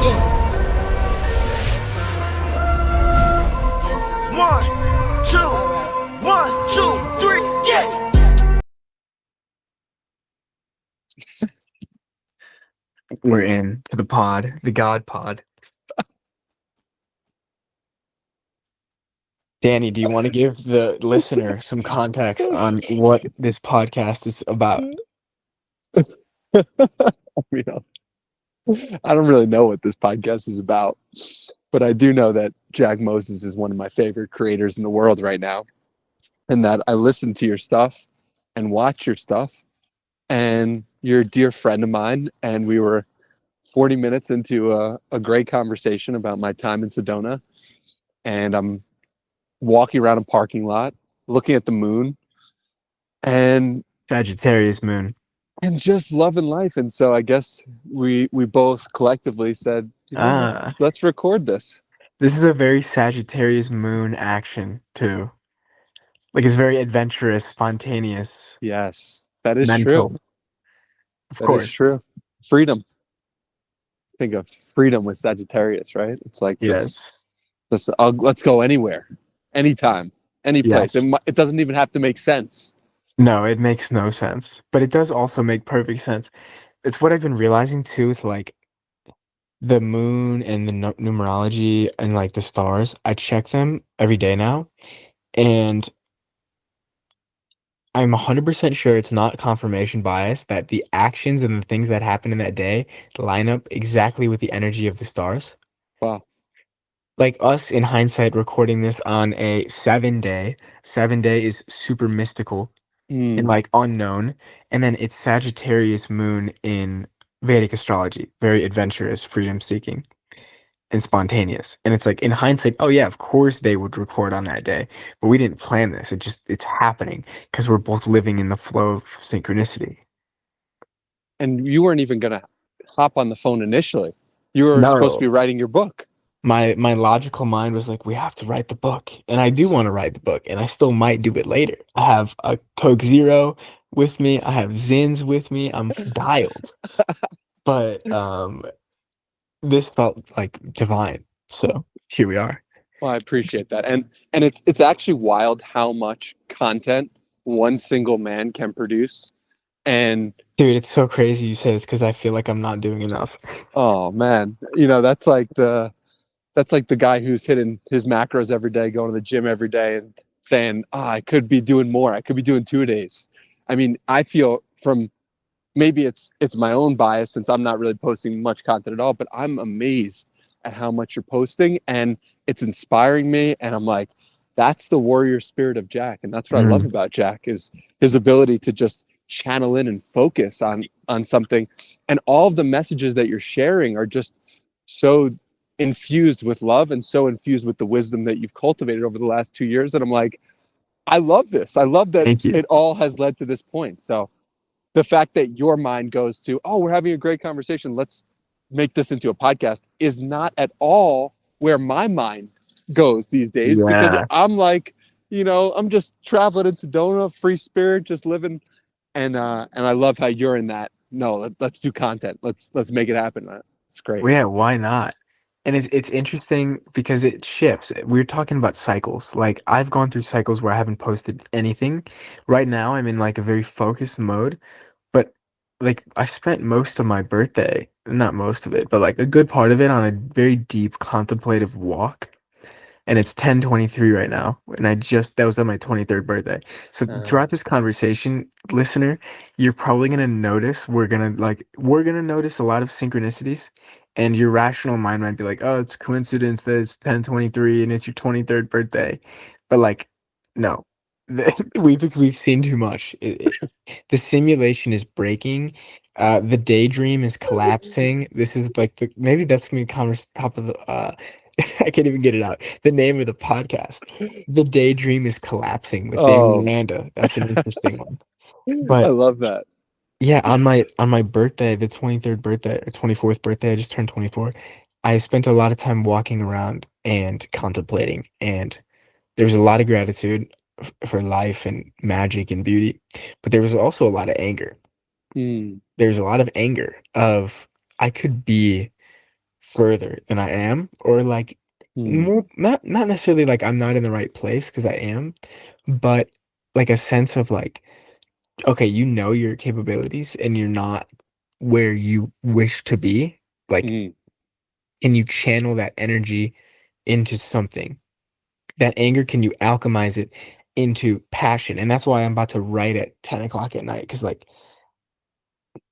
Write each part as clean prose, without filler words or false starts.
Yeah. One, two, one, two, three, yeah. We're in to the pod, the God pod. Danny, do you want to give the listener some context on what this podcast is about? I mean, I don't really know what this podcast is about, but I do know that Jack Moses is one of my favorite creators in the world right now, and that I listen to your stuff and watch your stuff, and you're a dear friend of mine, and we were 40 minutes into a great conversation about my time in Sedona, and I'm walking around a parking lot, looking at the moon, and Sagittarius moon. just loving life. And so I guess we both collectively said, Ah, let's record this. this is a very Sagittarius moon action too. Like it's very adventurous, spontaneous, Yes, that is true. mental. Of That is course. true. Freedom. Think of freedom with Sagittarius, right? It's like Yes. this. Let's go anywhere, anytime, any place. Yes. It doesn't even have to make sense. No, it makes no sense. But it does also make perfect sense. It's what I've been realizing too with like the moon and the numerology and like the stars. I check them every day now, and I'm 100% sure it's not confirmation bias that the actions and the things that happen in that day line up exactly with the energy of the stars. Wow. Like us in hindsight recording this on a 7 day. 7 day is super mystical and Mm. like unknown. And then it's Sagittarius moon in Vedic astrology, very adventurous, freedom seeking, and spontaneous. And it's like in hindsight, oh yeah, of course they would record on that day, but we didn't plan this. It's happening because we're both living in the flow of synchronicity. And you weren't even gonna hop on the phone initially. You were supposed to No, be writing your book. my logical mind was like, we have to write the book, and I do want to write the book, and I still might do it later. I have a Coke Zero with me. I have Zins with me. I'm dialed, but this felt like divine. So here we are. Well, I appreciate that, and it's actually wild how much content one single man can produce. And Dude, it's so crazy you say this because I feel like I'm not doing enough. oh man, that's like the guy who's hitting his macros every day, going to the gym every day, and saying, I could be doing more. I could be doing 2 days. I mean, I feel from maybe it's my own bias since I'm not really posting much content at all, but I'm amazed at how much you're posting, and it's inspiring me. And I'm like, that's the warrior spirit of Jack, and that's what I love Mm. about Jack is his ability to just channel in and focus on something, and all of the messages that you're sharing are just so infused with love and so infused with the wisdom that you've cultivated over the last 2 years. And I'm like, I love this. I love that Thank you. it all has led to this point. So the fact that your mind goes to, oh, we're having a great conversation, let's make this into a podcast, is not at all where my mind goes these days, because Yeah. I'm like, I'm just traveling in Sedona, free spirit, just living. And I love how you're in that. No, let's do content. Let's make it happen. It's great. Well, yeah, why not? And it's interesting because it shifts. We're talking about cycles. Like I've gone through cycles where I haven't posted anything. Right now I'm in like a very focused mode, but like I spent most of my birthday, not most of it, but like a good part of it on a very deep contemplative walk. And it's 10:23 right now, and that was on my 23rd birthday. So Uh, throughout this conversation, listener, you're probably gonna notice we're gonna notice a lot of synchronicities, and your rational mind might be like, oh, it's coincidence that it's 10:23 and it's your 23rd birthday. But like, no. We've seen too much. The simulation is breaking. The daydream is collapsing. This is like maybe that's gonna be top of the I can't even get it out. The name of the podcast. The daydream is collapsing with Dame oh, Miranda. That's an interesting one. I But love that. yeah, on my birthday, the 23rd birthday or 24th birthday, I just turned 24. I spent a lot of time walking around and contemplating, and there was a lot of gratitude for life and magic and beauty, but there was also a lot of anger. Mm, There's a lot of anger of I could be further than I am, or like Hmm. more, not necessarily like I'm not in the right place because I am, but like a sense of like, okay, you know your capabilities and you're not where you wish to be. Like, Hmm. can you channel that energy into something? That anger, can you alchemize it into passion? And that's why I'm about to write at 10 o'clock at night, because like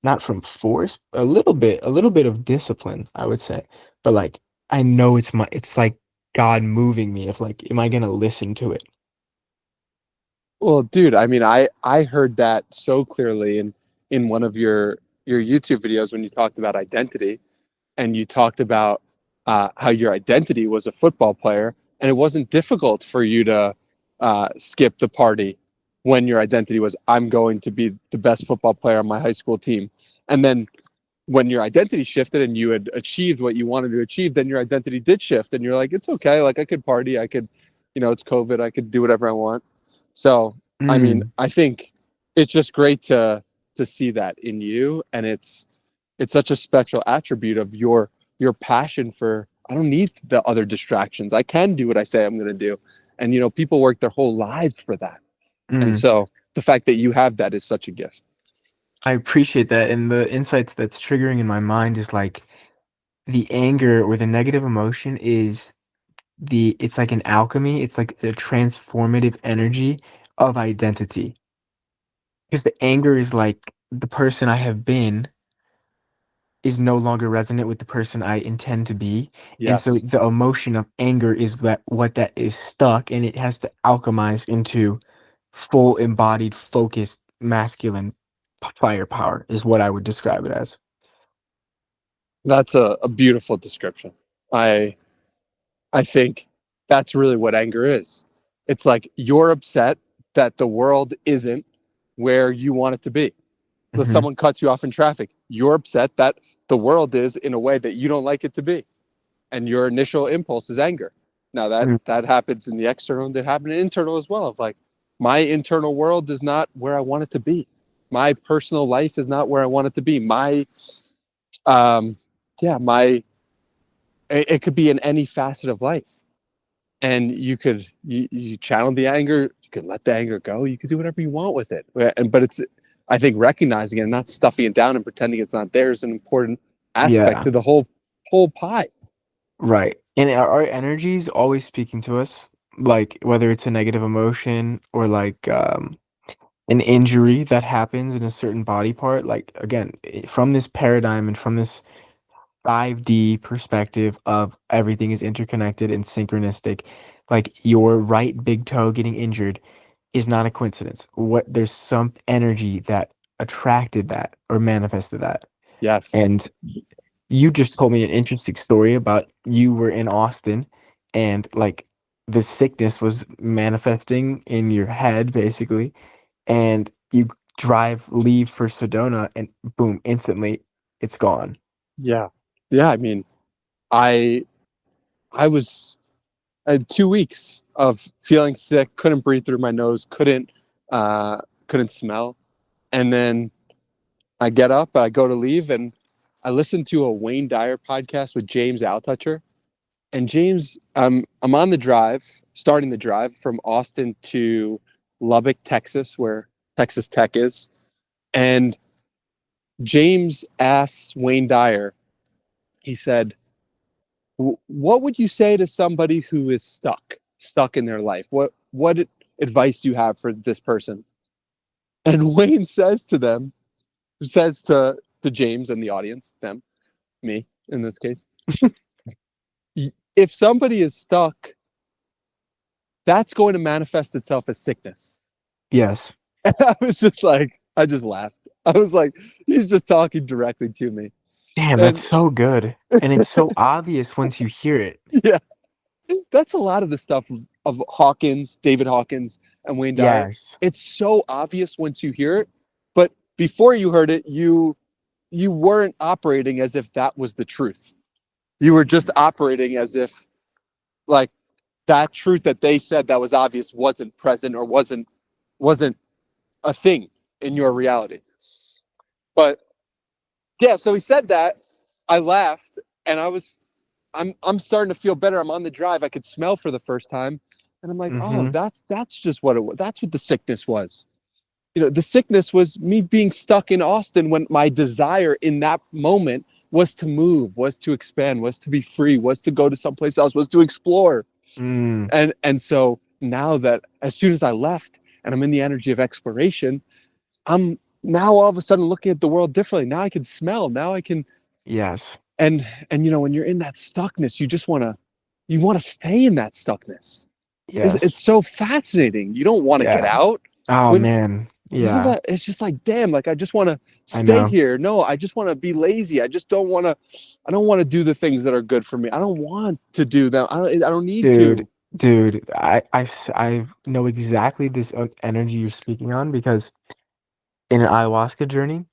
not from force, a little bit of discipline, I would say. But like I know it's like God moving me of like, am I gonna listen to it? Well, dude, I mean, I heard that so clearly in one of your YouTube videos when you talked about identity, and you talked about how your identity was a football player, and it wasn't difficult for you to skip the party when your identity was I'm going to be the best football player on my high school team, and then when your identity shifted and you had achieved what you wanted to achieve, then your identity did shift, and you're like, it's okay, like I could party, I could, it's COVID, I could do whatever I want. So, I mean, Mm, I think it's just great to see that in you, and it's such a special attribute of your passion for I don't need the other distractions. I can do what I say I'm going to do. And people work their whole lives for that. And mm. so the fact that you have that is such a gift. I appreciate that. And the insights that's triggering in my mind is like the anger or the negative emotion is it's like an alchemy, it's like a transformative energy of identity. Because the anger is like the person I have been is no longer resonant with the person I intend to be. And so Yes. the emotion of anger is that what that is stuck, and it has to alchemize into full embodied, focused, masculine firepower is what I would describe it as. That's a beautiful description. I I think that's really what anger is. It's like you're upset that the world isn't where you want it to be. So Hmm. someone cuts you off in traffic. You're upset that the world is in a way that you don't like it to be. And your initial impulse is anger. Now that happens in the external, that happens in internal as well. Of like, my internal world is not where I want it to be. My personal life is not where I want it to be. Um, my it could be in any facet of life, and you channel the anger. You can let the anger go. You can do whatever you want with it. But it's I think recognizing it and not stuffing it down and pretending it's not there is an important aspect Yeah, to the whole pie. right. And our energies always speaking to us, like whether it's a negative emotion or like an injury that happens in a certain body part. Like again, from this paradigm and from this 5D perspective of everything is interconnected and synchronistic, like your right big toe getting injured is not a coincidence. There's some energy that attracted that or manifested that. Yes. And you just told me an interesting story about you were in Austin and like the sickness was manifesting in your head basically, and you leave for Sedona and boom, instantly it's gone. Yeah. Yeah. I mean, I I was I had 2 weeks of feeling sick, couldn't breathe through my nose, uh couldn't smell. And then I get up, I go to leave, and I listen to a Wayne Dyer podcast with James Altucher. And James, I'm on the drive, starting the drive from Austin to Lubbock, Texas, where Texas Tech is. And James asks Wayne Dyer, he said, what would you say to somebody who is stuck in their life? What advice do you have for this person? And Wayne says to James and the audience, them, me in this case, if somebody is stuck, that's going to manifest itself as sickness. Yes. And I was just like, I just laughed. I was like, he's just talking directly to me. Damn, that's And so good. And it's so obvious once you hear it. yeah, that's a lot of the stuff of Hawkins, David Hawkins, and Wayne Dyer. Yes. It's so obvious once you hear it, but before you heard it, you weren't operating as if that was the truth. You were just operating as if like that truth that they said that was obvious wasn't present or wasn't a thing in your reality. But yeah, so he said that. I laughed, and I'm starting to feel better. I'm on the drive. I could smell for the first time. And I'm like, oh, Mm-hmm. that's just what it was. That's what the sickness was. The sickness was me being stuck in Austin when my desire in that moment was to move, was to expand, was to be free, was to go to someplace else, was to explore. Mm. And so now that as soon as I left and I'm in the energy of exploration, I'm now all of a sudden looking at the world differently. Now I can smell. Now I can Yes. and when you're in that stuckness, you want to stay in that stuckness. It's Yes. so fascinating. You don't want to get Yeah. out. Oh When man. isn't Yeah. that it's just like, damn, like I just want to I stay know. here. No, I just want to be lazy. I don't want to do the things that are good for me. I don't want to do them. I don't need Dude, to. dude, I know exactly this energy you're speaking on because in an ayahuasca journey,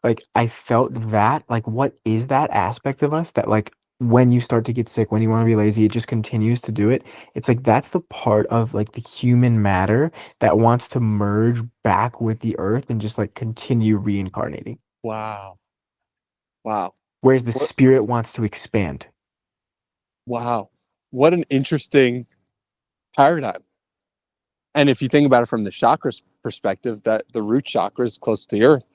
like I felt that, like what is that aspect of us that like when you start to get sick, when you want to be lazy, it just continues to do it. It's like that's the part of like the human matter that wants to merge back with the earth and just like continue reincarnating. Wow. Wow. Whereas the What spirit wants to expand. wow. What an interesting paradigm. And if you think about it from the chakras perspective, that the root chakra is close to the earth.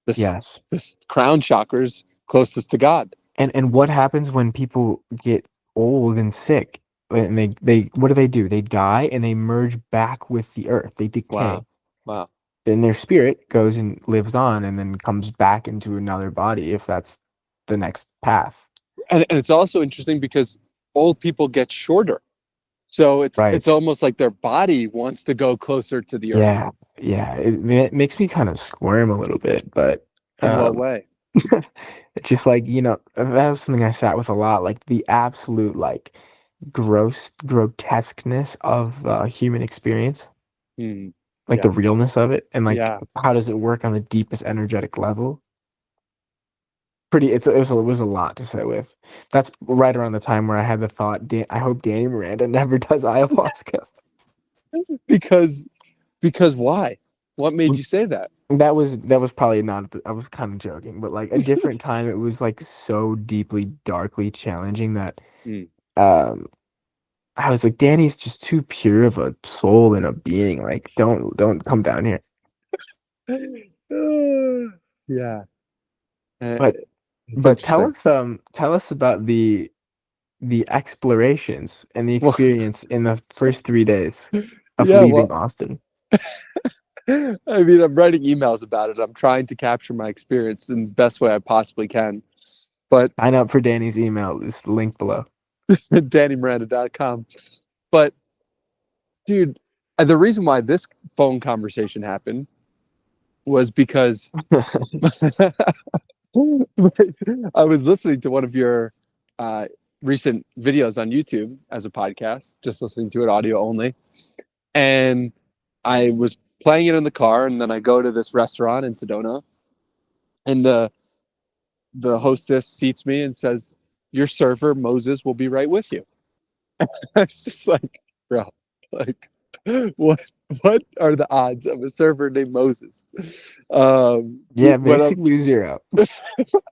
This Yes. this crown chakra is closest to God. And what happens when people get old and sick? And they what do? They die and they merge back with the earth. They decay. Wow. Wow. Then their spirit goes and lives on and then comes back into another body if that's the next path. And it's also interesting because old people get shorter. So Right. it's almost like their body wants to go closer to the earth. Yeah. Yeah. It makes me kind of squirm a little bit, but In what um way? it's just like, that was something I sat with a lot, like the absolute like grotesqueness of human experience. Hmm. Like the Yeah. realness of it and like Yeah. how does it work on the deepest energetic level. It was a lot to sit with. That's right around the time where I had the thought, I hope Danny Miranda never does ayahuasca. Because why? What made you say that? That was probably not I was kind of joking, but like a different time it was like so deeply darkly challenging that Hmm. um I was like, Danny's just too pure of a soul and a being, like don't come down here. Yeah. Uh, but it's but tell interesting. us about the explorations and the Well, experience in the first 3 days of yeah, leaving well, Austin. I mean, I'm writing emails about it. I'm trying to capture my experience in the best way I possibly can. But Sign up for Danny's email. It's linked below. DannyMiranda.com. But dude, the reason why this phone conversation happened was because I was listening to one of your uh, recent videos on YouTube as a podcast, just listening to it audio only. And I was playing it in the car, and then I go to this restaurant in Sedona, and the hostess seats me and says, "Your server Moses will be right with you." I was just like, bro, like, what what are the odds of a server named Moses? Yeah, But basically zero.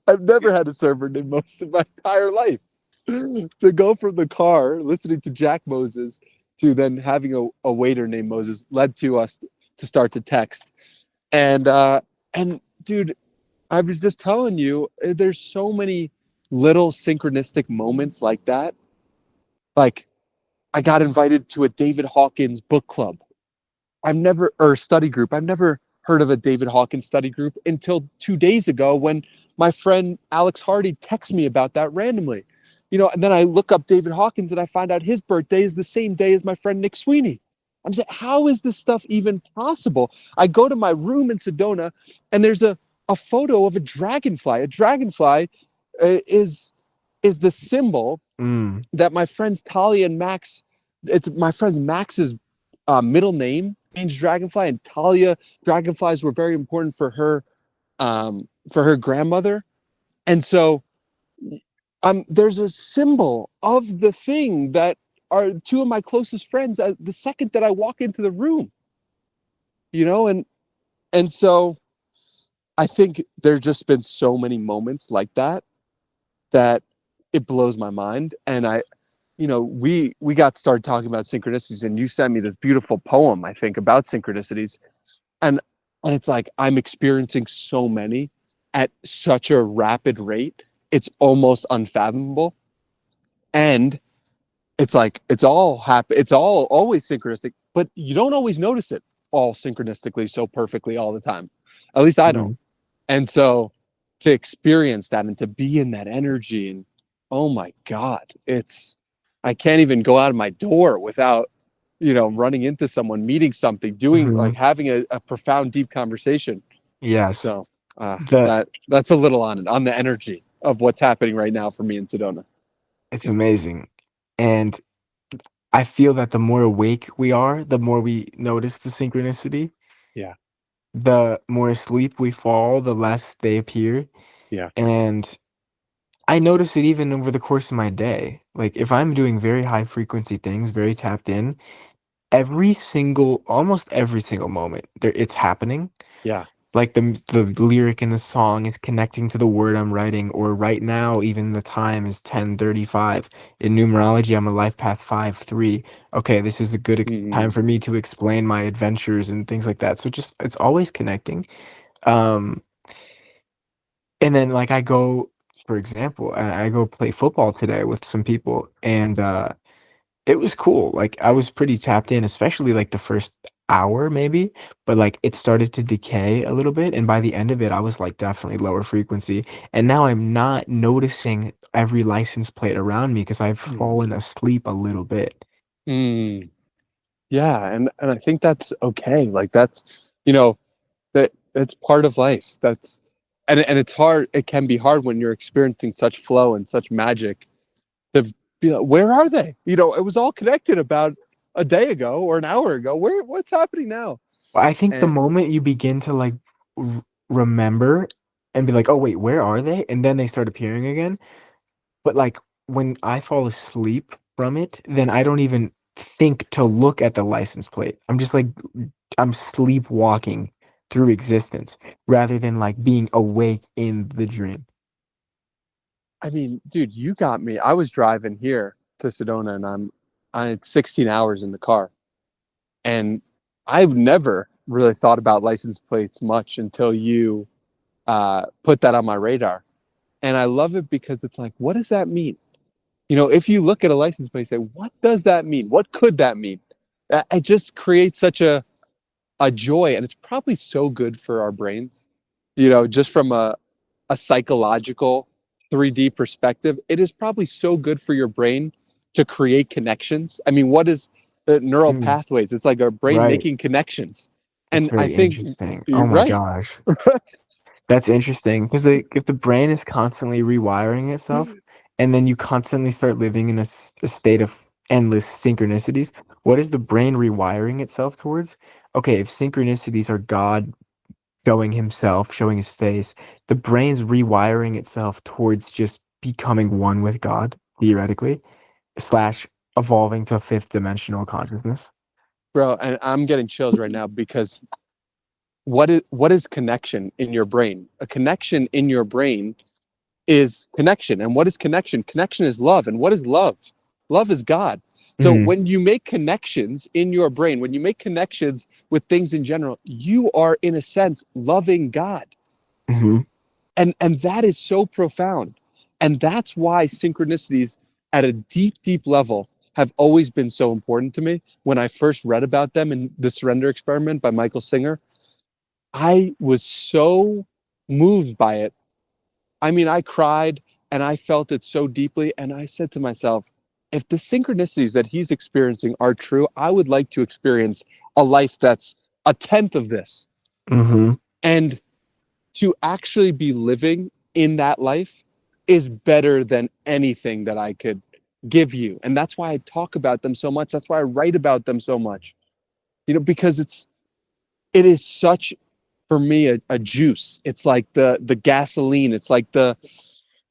I've never had a server named Moses in my entire life. To go from the car listening to Jack Moses to then having a waiter named Moses led to us to start to text. And dude, I was just telling you, there's so many little synchronistic moments like that. Like I got invited to a David Hawkins book club. Or study group. I've never heard of a David Hawkins study group until 2 days ago when my friend Alex Hardy texted me about that randomly. And then I look up David Hawkins and I find out his birthday is the same day as my friend Nick Sweeney. I'm saying, how is this stuff even possible? I go to my room in Sedona and there's a photo of a dragonfly. A dragonfly is the symbol Mm, that my friends Talia and Max, it's my friend Max's middle name means dragonfly, and Talia, dragonflies were very important for her grandmother. And so there's a symbol of the thing that are two of my closest friends the second that I walk into the room, and so I think there's just been so many moments like that it blows my mind. And we got started talking about synchronicities, and you sent me this beautiful poem, I think, about synchronicities, and it's like I'm experiencing so many at such a rapid rate, it's almost unfathomable. And it's like it's all always synchronistic, but you don't always notice it all synchronistically so perfectly all the time. At least I don't. Mhm. And so to experience that and to be in that energy, and oh my God, it's I can't even go out of my door without, running into someone, meeting something, doing like Mhm. having a profound, deep conversation. Yes. So The that's a little on the energy of what's happening right now for me in Sedona. It's amazing. And I feel that the more awake we are, the more we notice the synchronicity. Yeah, The more asleep we fall, the less they appear. yeah, And I notice it even over the course of my day. Like if I'm doing very high frequency things, very tapped in, almost every single moment, it's happening. yeah. Like the lyric in the song is connecting to the word I'm writing, or right now, even the time is 10:35. In numerology, I'm a life path 5-3. Okay, this is a good time Mm, for me to explain my adventures and things like that. So just it's always connecting. Um, and then like for example, I go play football today with some people, and it was cool. Like I was pretty tapped in, especially like the first hour maybe, but like it started to decay a little bit, and by the end of it, I was like definitely lower frequency. And now I'm not noticing every license plate around me because I've mm, fallen asleep a little bit. mm. Yeah, and I think that's okay. Like that's that's part of life. And it's hard. It can be hard when you're experiencing such flow and such magic to be like, where are they? It was all connected about a day ago or an hour ago. What's happening now? I think the And moment you begin to like remember and be like, oh wait, where are they? And then they start appearing again. But like when I fall asleep from it, then I don't even think to look at the license plate. I'm just like I'm sleepwalking through existence rather than like being awake in the dream. I mean, dude, you got me. I was driving here to Sedona, and I had 16 hours in the car, and I've never really thought about license plates much until you put that on my radar. And I love it because it's like, what does that mean? If you look at a license plate, say, what does that mean? What could that mean? It just creates such a joy, and it's probably so good for our brains. Just from a psychological 3D perspective, it is probably so good for your brain to create connections. I mean, what is the neural Mm, pathways? It's like our brain right. making connections. That's And I very think interesting. Oh you're my right. gosh. That's interesting because if the brain is constantly rewiring itself and then you constantly start living in a state of endless synchronicities, what is the brain rewiring itself towards? Okay, if synchronicities are God showing himself, showing his face, the brain's rewiring itself towards just becoming one with God, theoretically, slash evolving to fifth dimensional consciousness. Bro, and I'm getting chills right now because what is connection in your brain? A connection in your brain is connection. And what is connection? Connection is love. And what is love? Love is God. So Mm-hmm. when you make connections in your brain, when you make connections with things in general, you are in a sense loving God. Mm-hmm. And that is so profound. And that's why synchronicities at a deep, deep level have always been so important to me. When I first read about them in The Surrender Experiment by Michael Singer, I was so moved by it. I mean, I cried and I felt it so deeply. And I said to myself, if the synchronicities that he's experiencing are true, I would like to experience a life that's a tenth of this. Mm-hmm. And to actually be living in that life is better than anything that I could give you. And that's why I talk about them so much. That's why I write about them so much. Because it is such for me a juice. It's like the gasoline. It's like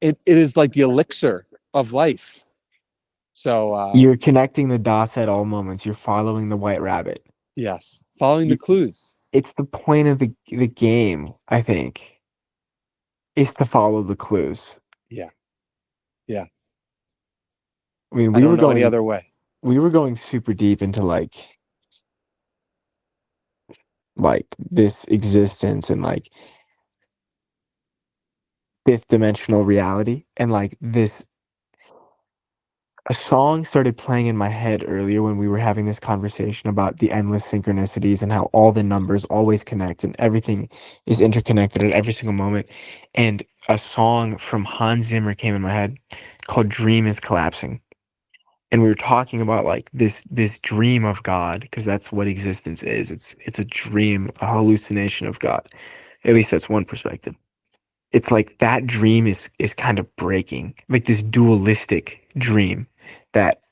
it is like the elixir of life. So You're connecting the dots at all moments. You're following the white rabbit. yes, following the You, clues. it's the point of the game, I think, is to follow the clues. Yeah, yeah. I mean, I don't know any other way. we were going super deep into like this existence and like fifth dimensional reality and like this a song started playing in my head earlier when we were having this conversation about the endless synchronicities and how all the numbers always connect and everything is interconnected at every single moment. And a song from Hans Zimmer came in my head called Dream is Collapsing. And we were talking about like this dream of God, because that's what existence is. It's a dream, a hallucination of God. At least that's one perspective. It's like that dream is kind of breaking, like this dualistic dream that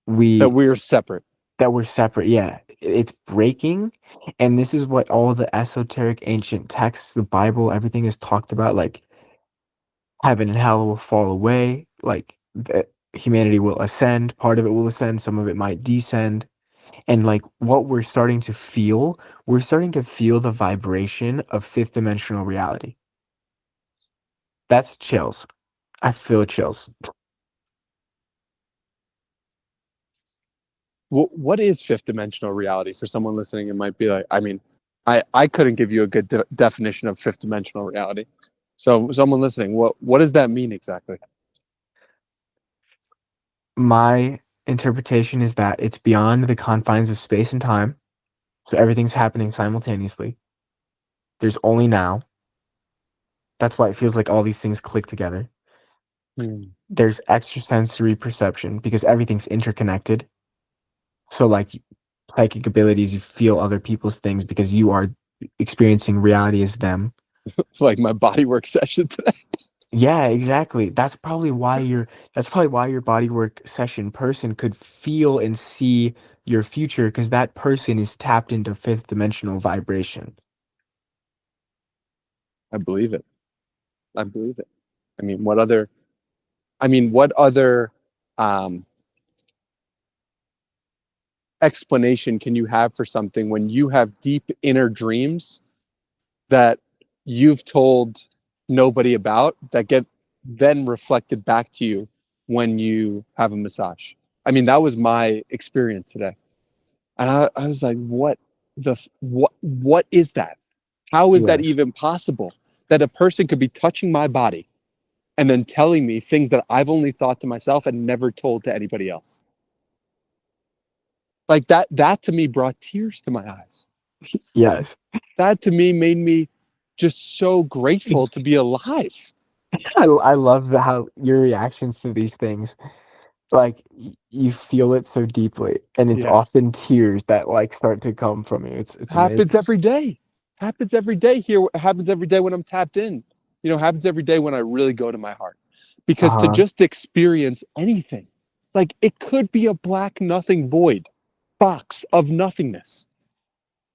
That we we're separate. that we're separate. Yeah, it's breaking, and this is what all the esoteric ancient texts, the Bible, everything is talked about. Like heaven and hell will fall away. Like humanity will ascend. Part of it will ascend. Some of it might descend. And like what we're starting to feel the vibration of fifth dimensional reality. That's chills. I feel chills. What is fifth dimensional reality for someone listening? It might be like, I mean, I couldn't give you a good definition of fifth dimensional reality. So someone listening, what does that mean exactly? My interpretation is that it's beyond the confines of space and time. So everything's happening simultaneously. There's only now. That's why it feels like all these things click together. Hmm. There's extrasensory perception because everything's interconnected. So like psychic abilities, you feel other people's things because you are experiencing reality as them. Like my bodywork session today. Yeah, exactly. That's probably why your bodywork session person could feel and see your future because that person is tapped into fifth dimensional vibration. I believe it. I believe it. I mean, what other um, explanation can you have for something when you have deep inner dreams that you've told nobody about that get then reflected back to you when you have a massage? I mean, that was my experience today. And I was like, what is that? How is that Yes. even possible? That a person could be touching my body and then telling me things that I've only thought to myself and never told to anybody else. Like that to me brought tears to my eyes. Yes. That to me made me just so grateful to be alive. I love how your reactions to these things, like you feel it so deeply, and it's Yeah. often tears that like start to come from you. It's Happens amazing. every day. Happens every day here. Happens every day when I'm tapped in. Happens every day when I really go to my heart. Because to Uh-huh. just experience anything, like it could be a black nothing void box of nothingness.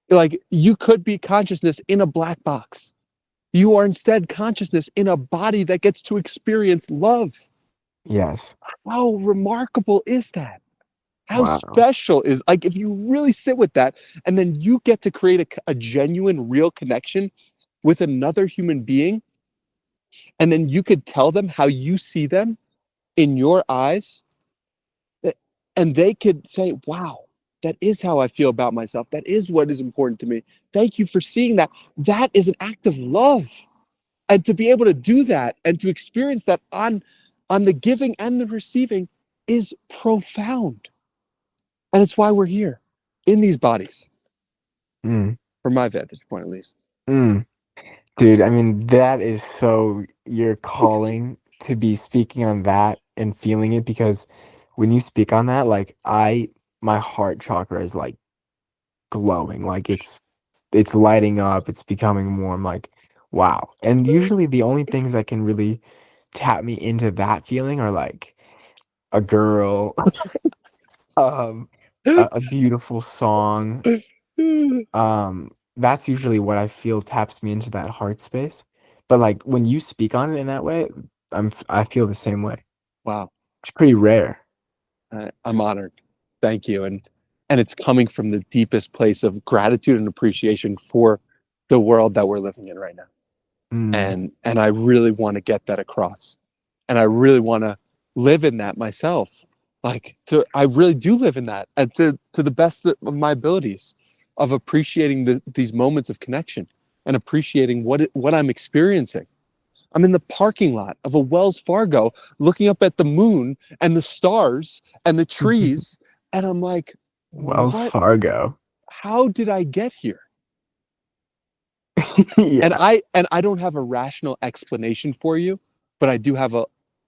Like you could be consciousness in a black box. You are instead consciousness in a body that gets to experience love. Yes. How remarkable is that? How Wow. special is, like, if you really sit with that and then you get to create a genuine, real connection with another human being, and then you could tell them how you see them in your eyes, and they could say, wow, that is how I feel about myself. That is what is important to me. Thank you for seeing that. That is an act of love. And to be able to do that and to experience that on the giving and the receiving is profound. And it's why we're here in these bodies, Mm. from my vantage point at least. Mm. Dude, I mean, that is so your calling to be speaking on that and feeling it because when you speak on that, like my heart chakra is like glowing, like it's lighting up, it's becoming warm, like wow. And usually the only things that can really tap me into that feeling are like a girl, um, a beautiful song. That's usually what I feel taps me into that heart space. But like when you speak on it in that way, I feel the same way. Wow. It's pretty rare. I'm honored. Thank you. And it's coming from the deepest place of gratitude and appreciation for the world that we're living in right now. Mm, And I really want to get that across. And I really want to live in that myself. Like I really do live in that, and to the best of my abilities, of appreciating these moments of connection and appreciating what I'm experiencing. I'm in the parking lot of a Wells Fargo looking up at the moon and the stars and the trees. And I'm like, Wells what? Fargo. How did I get here? And Yeah. I don't have a rational explanation for you, but I do have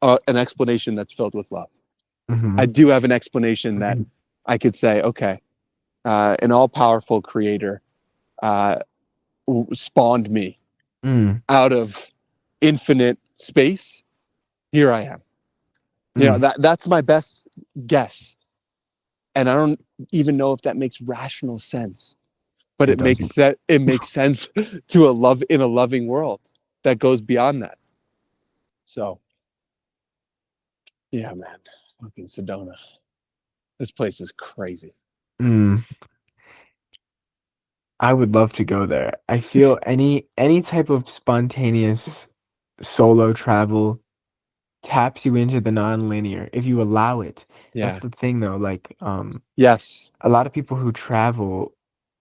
an explanation that's filled with love. I Hmm. do have an explanation that I could say, okay, an all-powerful creator uh, spawned me Mm, out of infinite space. Here I am. mm. That's my best guess, and I don't even know if that makes rational sense, but It doesn't. it makes sense to a loving world that goes beyond that. So yeah, man, fucking Sedona, this place is crazy. Mm. I would love to go there. I feel any type of spontaneous solo travel taps you into the non-linear if you allow it. That's Yeah. the thing though, like Yes. a lot of people who travel,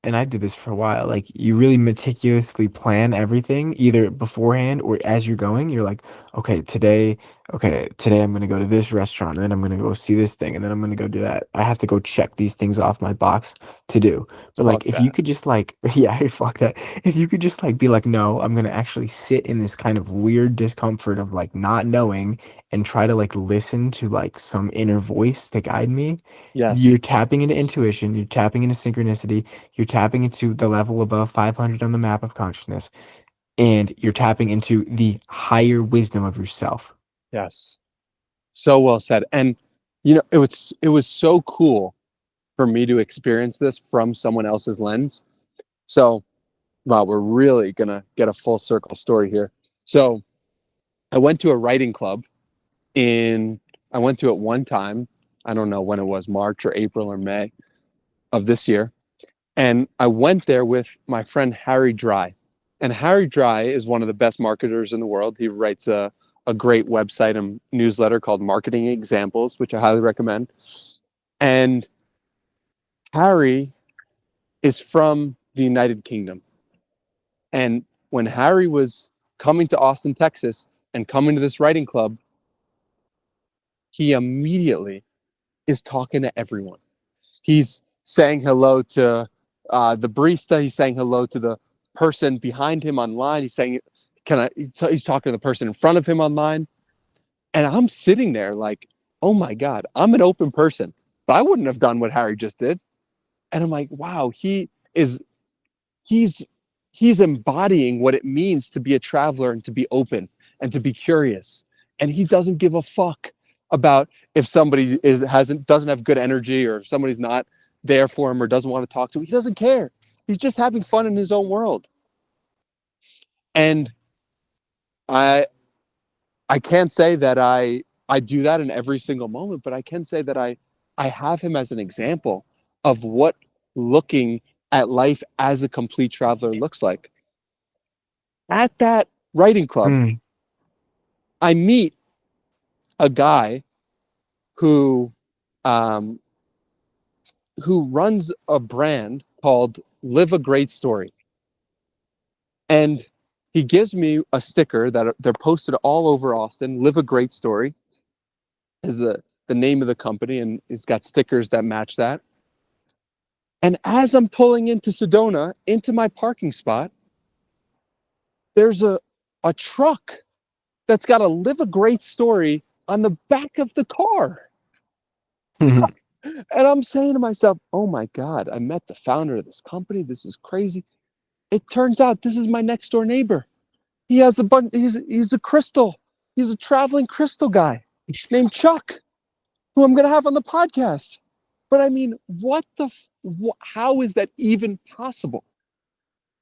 and I did this for a while, like you really meticulously plan everything either beforehand or as you're going. You're like, okay, today I'm gonna go to this restaurant and then I'm gonna go see this thing and then I'm gonna go do that. I have to go check these things off my box to do. But like Fuck if you that. could just like yeah, fuck that. If you could just like be like, no, I'm gonna actually sit in this kind of weird discomfort of like not knowing and try to like listen to like some inner voice to guide me. You're Yes. tapping into intuition, you're tapping into synchronicity, you're tapping into the level above 500 on the map of consciousness, and you're tapping into the higher wisdom of yourself. Yes. So well said. And it was so cool for me to experience this from someone else's lens. So, wow, we're really gonna get a full circle story here. So, I went to a writing club in I went to it one time. I don't know when it was, March or April or May of this year. And I went there with my friend Harry Dry. And Harry Dry is one of the best marketers in the world. He writes a great website and newsletter called Marketing Examples, which I highly recommend. And Harry is from the United Kingdom. And when Harry was coming to Austin, Texas, and coming to this writing club, he immediately is talking to everyone. He's saying hello to the barista. He's saying hello to the person behind him online. He's saying, "Can I?" He's talking to the person in front of him online, and I'm sitting there like, "Oh my god, I'm an open person, but I wouldn't have done what Harry just did." And I'm like, "Wow, he's he's embodying what it means to be a traveler and to be open and to be curious, and he doesn't give a fuck about if somebody doesn't have good energy or if somebody's not there for him or doesn't want to talk to him. He doesn't care. He's just having fun in his own world. And I I can't say that I do that in every single moment, but I can say that I have him as an example of what looking at life as a complete traveler looks like. At that writing club, Mm. I meet a guy who um, who runs a brand called Live a Great Story. And he gives me a sticker that they're posted all over Austin. Live a Great Story is the name of the company, and it's got stickers that match that. And as I'm pulling into Sedona, into my parking spot, there's a truck that's got a Live a Great Story on the back of the car. And I'm saying to myself, oh my God, I met the founder of this company. This is crazy. It turns out this is my next door neighbor. He has a bunch, he's a crystal. He's a traveling crystal guy named Chuck, who I'm going to have on the podcast. But I mean, how is that even possible?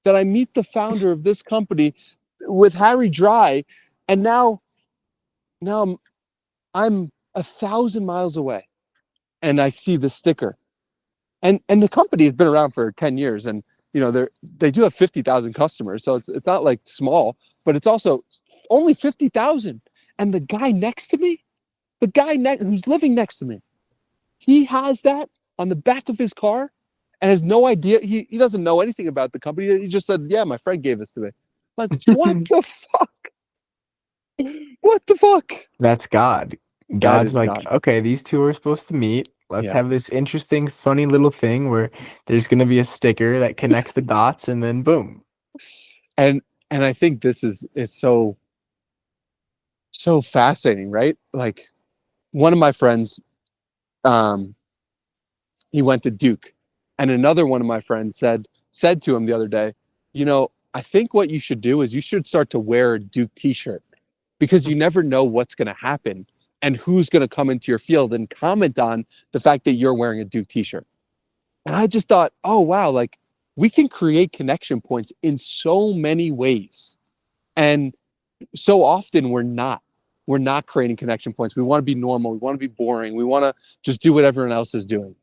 That I meet the founder of this company with Harry Dry, and now I'm 1,000 miles away, and I see the sticker, and the company has been around for 10 years, and they do have 50,000 customers, so it's not like small, but it's also only 50,000. And the guy next to me, who's living next to me, He has that on the back of his car and has no idea. He doesn't know anything about the company. He just said, yeah, my friend gave this to me. Like, what the fuck? What the fuck? That's God. That God's is like, God. okay, these two are supposed to meet. Let's Yeah. have this interesting, funny little thing where there's gonna be a sticker that connects the dots, and then boom. And I think this is it's so fascinating, right? Like one of my friends, um, he went to Duke, and another one of my friends said to him the other day, you know, I think what you should do is you should start to wear a Duke T-shirt because you never know what's going to happen and who's going to come into your field and comment on the fact that you're wearing a Duke T-shirt. And I just thought, oh wow, like we can create connection points in so many ways, and so often we're not creating connection points. We want to be normal. We want to be boring. We want to just do what everyone else is doing.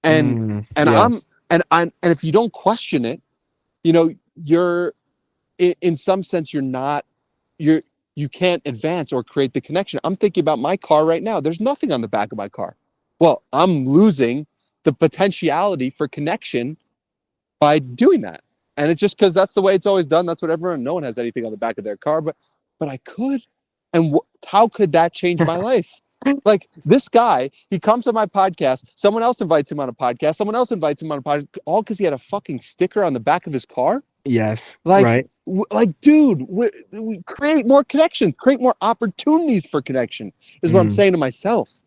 And I'm Yes. and if you don't question it, you know, you're in some sense you're not you're you can't advance or create the connection. I'm thinking about my car right now. There's nothing on the back of my car. Well, I'm losing the potentiality for connection by doing that. And it's just because that's the way it's always done. That's what everyone. No one has anything on the back of their car, but I could. And how could that change my life? Like this guy, he comes on my podcast. Someone else invites him on a podcast. Someone else invites him on a podcast, all because he had a fucking sticker on the back of his car. Yes. Like, Right. dude, we create more connections, create more opportunities for connection. Is what I'm Mm, saying to myself.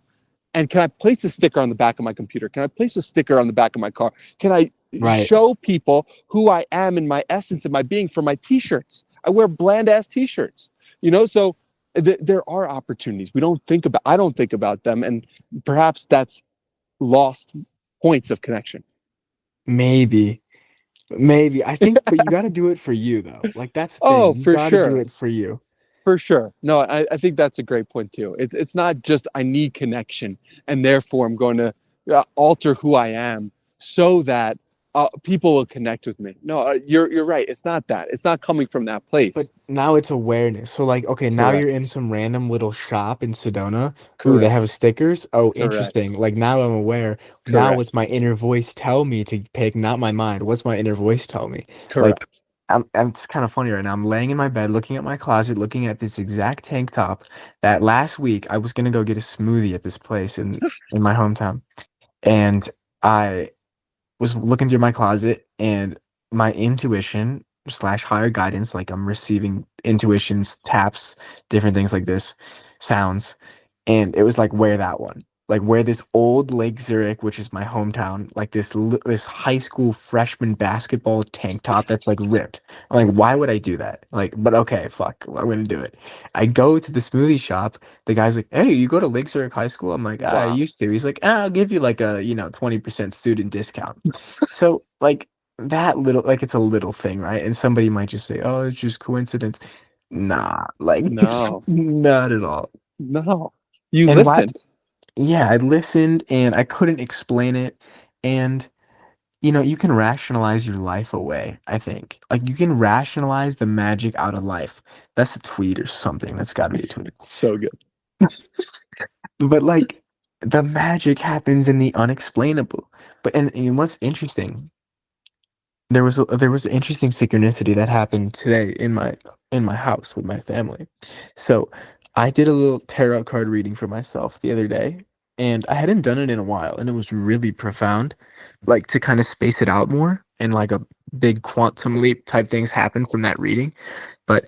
And can I place a sticker on the back of my computer? Can I place a sticker on the back of my car? Can I right. show people who I am in my essence and my being for my t-shirts? I wear bland ass t-shirts, you know? So there are opportunities. I don't think about them. And perhaps that's lost points of connection. Maybe. Maybe. I think, but you got to do it for you though. Like that's the Oh, thing. You for got to do sure. it for you. For sure. No, I think that's a great point too. It's not just I need connection and therefore I'm going to alter who I am so that people will connect with me. No, you're right. It's not that. It's not coming from that But place. now it's awareness. So like, okay, now you're in Correct. some random little shop in Sedona. Ooh, they have Correct. stickers. Oh, Correct. interesting. Like now I'm aware. Now what's my Correct. inner voice tell me to pick, not my mind. What's my inner voice tell me? Like Correct. it's kind of funny right now. I'm laying in my bed looking at my closet, looking at this exact tank top that last week I was gonna go get a smoothie at this place in my hometown. And I was looking through my closet and my intuition slash higher guidance, like I'm receiving intuitions, taps, different things like this, sounds, and it was like wear that one, like wear this old Lake Zurich, which is my hometown, like this high school freshman basketball tank top that's like ripped. I'm like, why would I do that? Like, but okay, fuck, I'm gonna do it. I go to the smoothie shop. The guy's like, hey, you go to Lake Zurich High School? I'm like, I Wow. used to. He's like, I'll give you like a 20% student discount. So like that little, like it's a little thing, right? And somebody might just say, oh, it's just coincidence. Nah, like No. not at all. No. You And why? listened. Yeah, I listened and I couldn't explain it. And you can rationalize your life away, I think. Like you can rationalize the magic out of life. That's a tweet or something. That's got to be a tweet. So good. But like the magic happens in the unexplainable. But and what's interesting, there was an interesting synchronicity that happened today in my house with my family. So I did a little tarot card reading for myself the other day, and I hadn't done it in a while, and it was really profound, like to kind of space it out more, and like a big quantum leap type things happened from that reading. But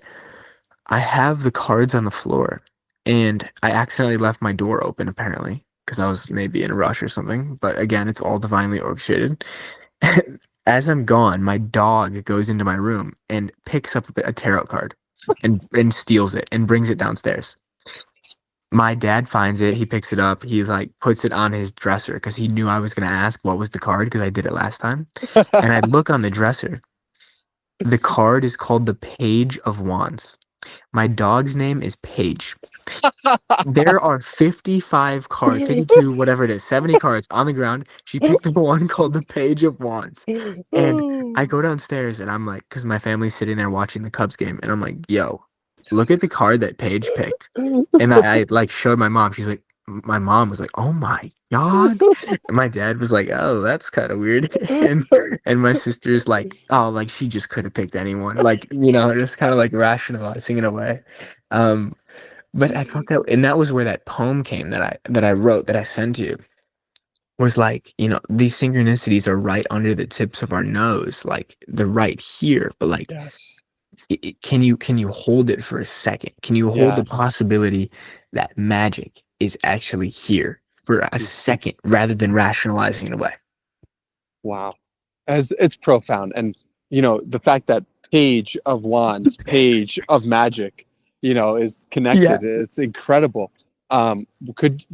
I have the cards on the floor, and I accidentally left my door open apparently because I was maybe in a rush or something. But again, it's all divinely orchestrated. As I'm gone, my dog goes into my room and picks up a tarot card and steals it and brings it downstairs. My dad finds it, he picks it up, he like puts it on his dresser because he knew I was gonna ask what was the card because I did it last time. And I look on the dresser. The card is called the Page of Wands. My dog's name is Paige. There are 55 cards, 52, whatever it is, 70 cards on the ground. She picked the one called the Page of Wands. And I go downstairs and I'm like, because my family's sitting there watching the Cubs game, and I'm like, yo, look at the card that Paige picked. And I like showed my mom. She's like, my mom was like, "Oh my God." And my dad was like, "Oh, that's kind of weird." And my sister's like, "Oh, like she just could have picked anyone." Like, just kind of like rationalizing in a way. Um, but I thought that, and that was where that poem came that I wrote that I sent you, was like, these synchronicities are right under the tips of our nose, like they're right here, but like Yes. can you hold it for a second? Can you hold the Yes. possibility that magic is actually here for a Mhm. second rather than rationalizing it away? Wow. As it's profound. And the fact that Page of Wands, Page of Magic, is Yeah. connected. It's incredible. Um, could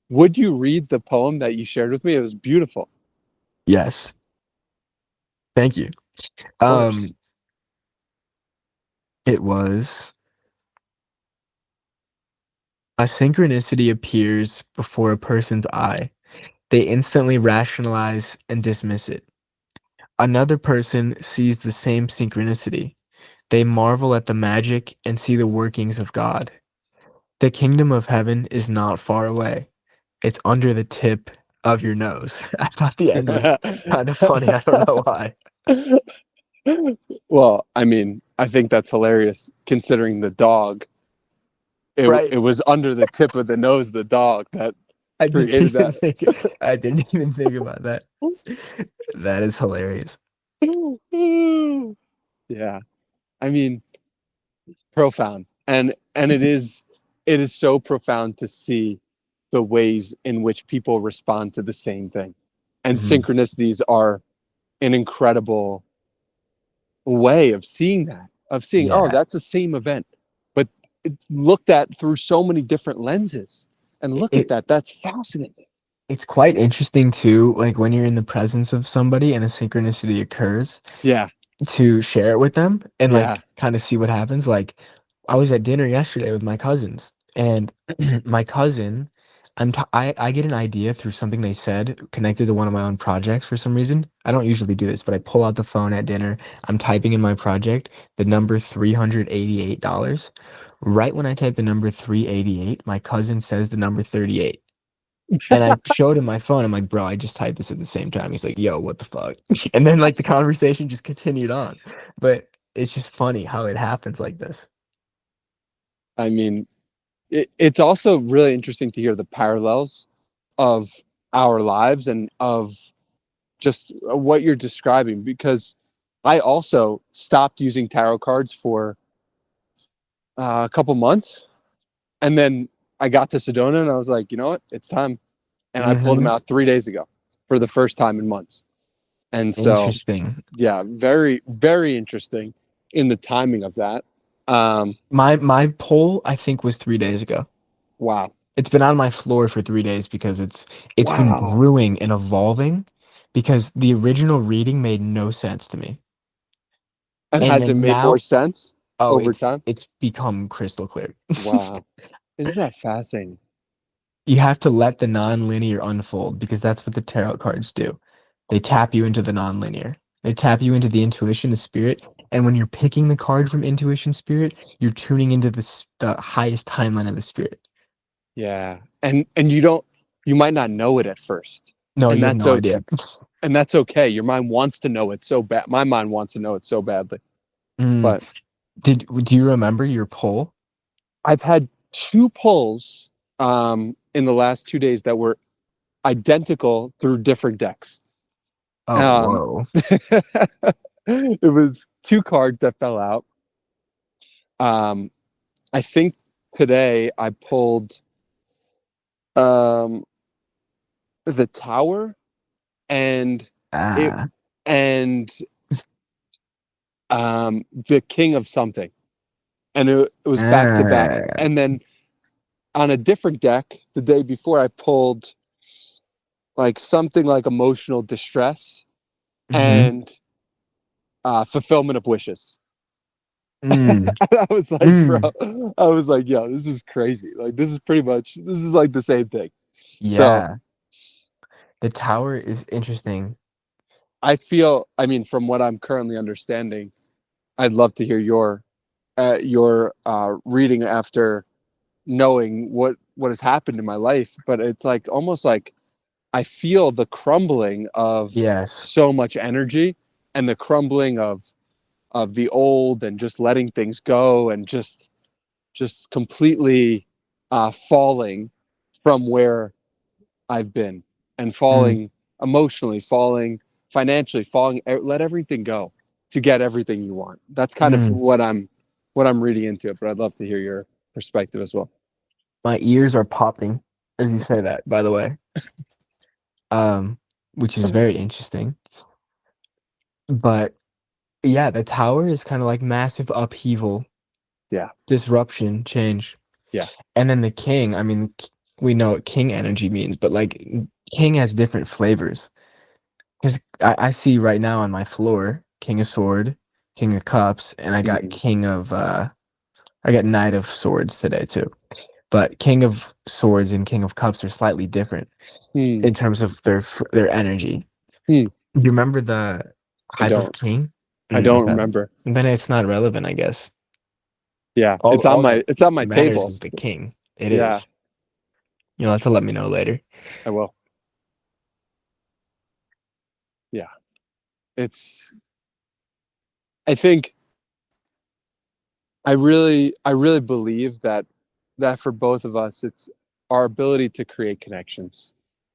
would you read the poem that you shared with me? It was beautiful. Yes. Thank you. Of course. Um, it was a synchronicity appears before a person's eye. They instantly rationalize and dismiss it. Another person sees the same synchronicity. They marvel at the magic and see the workings of God. The kingdom of heaven is not far away. It's under the tip of your nose. I thought the end was kind of funny. I don't know why. Well, I mean, I think that's hilarious considering the dog. Right. It was under the tip of the nose of the dog that I didn't created even that. think I didn't even think about that. That is hilarious. Yeah. I mean, profound. And it is so profound to see the ways in which people respond to the same thing. And Mhm. synchronicities are an incredible way of seeing that, of seeing, oh, Yeah. that's the same event, but it's looked at through so many different lenses. And It, look at it that. That's fascinating. it's quite interesting too, like when you're in the presence of somebody and a synchronicity occurs, Yeah. to share it with them and Yeah. like kind of see what happens. Like I was at dinner yesterday with my cousins and my cousin, I get an idea through something they said connected to one of my own projects for some reason. I don't usually do this, but I pull out the phone at dinner. I'm typing in my project the number $388. Right when I type the number 388, my cousin says the number 38. And I showed him my phone. I'm like, bro, I just typed this at the same time. He's like, yo, what the fuck? And then like the conversation just continued on. But it's just funny how it happens like this. I mean, it's also really interesting to hear the parallels of our lives and of just what you're describing because I also stopped using tarot cards for a couple months and then I got to Sedona and I was like, you know what? It's time. And I pulled them Hmm. out 3 days ago for the first time in months. And so, Interesting. yeah, very, very interesting in the timing of that. My poll, I think, was 3 days ago. Wow. It's been on my floor for 3 days because it's been Wow. brewing and evolving because the original reading made no sense to me. And And has it then made more now, sense oh, over it's time? it's become crystal clear. Wow. Isn't that fascinating? You have to let the non-linear unfold because that's what the tarot cards do. They tap you into the non-linear. They tap you into the intuition, the spirit, and when you're picking the card from intuition spirit, you're tuning into the highest timeline of the spirit. Yeah. And you might not know it at first. No, And you have that's no idea. okay. And that's okay. Your mind wants to know it so bad. My mind wants to know it so badly. Mm. But Do you remember your poll? I've had two pulls in the last 2 days that were identical through different decks. Oh, Um, whoa. it was two cards that fell out. Um, I think today I pulled um, the Tower and it Ah. and the King of something, and it was back to back. Ah. And then on a different deck the day before, I pulled like something like emotional distress Mm-hmm. and fulfillment of wishes. Mm. I was like, bro, Mm. I was like, yo, this is crazy. Like, this is like the same thing. So Yeah. The tower is interesting. I mean, from what I'm currently understanding, I'd love to hear your reading after knowing what has happened in my life, but it's like almost like I feel the crumbling of Yes. so much energy and the crumbling of the old and just letting things go and just completely falling from where I've been and Mm, falling emotionally, falling financially, falling. Let everything go to get everything you want. That's kind of mm. what I'm reading into it. But I'd love to hear your perspective as well. My ears are popping as you say that, by the way. Um, which is very interesting. But yeah, the tower is kind of like massive upheaval, Yeah, disruption, change. yeah. And then the king, I mean, we know what king energy means, but like king has different flavors. Because I see right now on my floor, king of sword, king of cups, and I got Mm, king of I got knight of swords today too. But king of swords and king of cups are slightly different mm, in terms of their energy. mm. You remember the I hype of don't. king? I don't Okay. remember. Then it's not relevant, I guess. Yeah, All that it's on my matters table. is the king. It Yeah, is. You'll have to let me know later. I will. Yeah, it's. I think I really believe that for both of us, it's our ability to create connections.